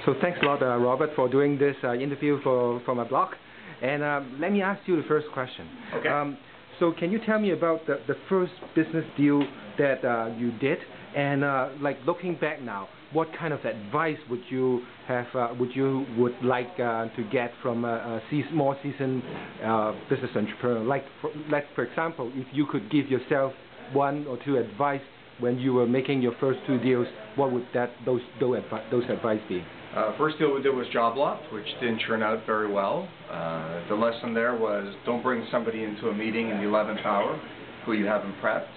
So thanks a lot, Robert, for doing this interview for my blog. And let me ask you the first question. Okay. So can you tell me about the first business deal that you did, and like looking back now, what kind of advice would you have? Would like to get from a more seasoned business entrepreneur? Like for example, if you could give yourself one or two advice when you were making your first two deals, what would those advice be? First deal we did was job loft, which didn't turn out very well. The lesson there was don't bring somebody into a meeting in the 11th hour who you haven't prepped.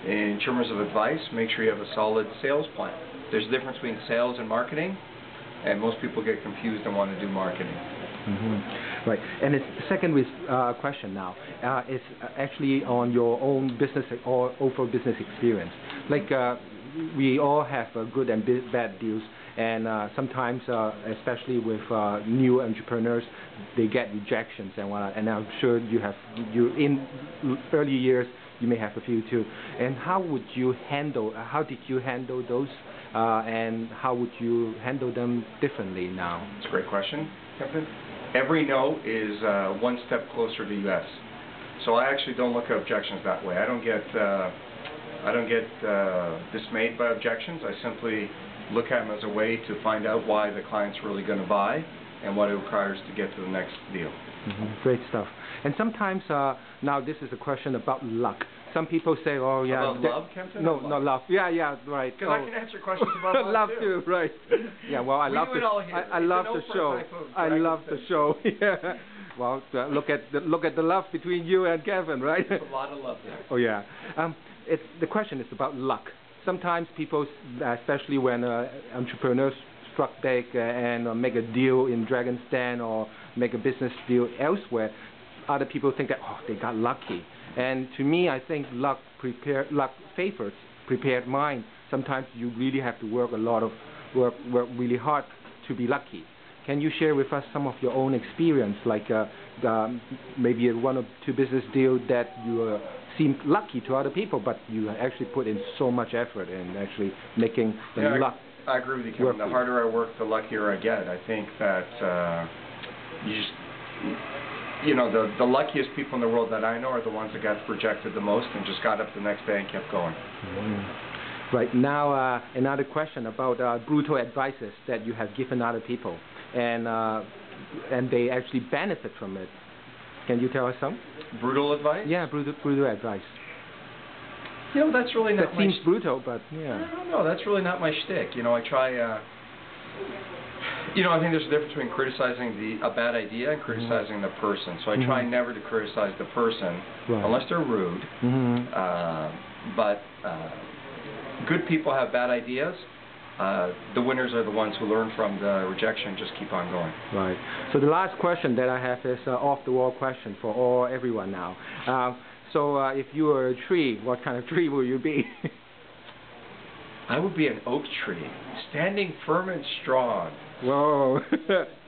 In terms of advice, make sure you have a solid sales plan. There's a difference between sales and marketing, and most people get confused and want to do marketing. Mm-hmm. Right. And the second question now is actually on your own business or overall business experience. Like we all have good and bad deals, and sometimes, especially with new entrepreneurs, they get rejections and whatnot. And I'm sure you in early years you may have a few too. And how did you handle those? And how would you handle them differently now? It's a great question, Kempton. Every no is one step closer to yes. So I actually don't look at objections that way. I don't get dismayed by objections. I simply look at them as a way to find out why the client's really going to buy and what it requires to get to the next deal. Mm-hmm. Great stuff. And sometimes, now this is a question about luck. Some people say, oh yeah. About love, Kempton? No, not love. Yeah, right. Because I can answer questions about love too. Right. Yeah, well, I love the show. I love the show. Yeah. Well, look at the love between you and Kevin, right? There's a lot of love there. Oh yeah. The question is about luck. Sometimes people, especially when entrepreneurs struck big and make a deal in Dragon's Den or make a business deal elsewhere, other people think that, oh, they got lucky. And to me, I think luck favors prepared mind. Sometimes you really have to work work really hard to be lucky. Can you share with us some of your own experience, like maybe one or two business deals that you seemed lucky to other people, but you actually put in so much effort in actually making the luck? I agree with you, Kevin. The harder I work, the luckier I get. I think that the luckiest people in the world that I know are the ones that got rejected the most and just got up the next day and kept going. Mm-hmm. Right. Now, another question about brutal advices that you have given other people, and they actually benefit from it. Can you tell us some? Brutal advice? Yeah, brutal advice. That's really not my... That seems brutal, but yeah. I don't know. That's really not my shtick. I try... I think there's a difference between criticizing a bad idea and criticizing the person. So I try never to criticize the person unless they're rude. But good people have bad ideas. The winners are the ones who learn from the rejection and just keep on going. Right. So the last question that I have is off-the-wall question for everyone now. So if you were a tree, what kind of tree will you be? I would be an oak tree, standing firm and strong. Whoa.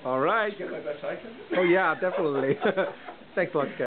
All right. Get my best icon? Oh, yeah, definitely. Thanks a lot, Kev.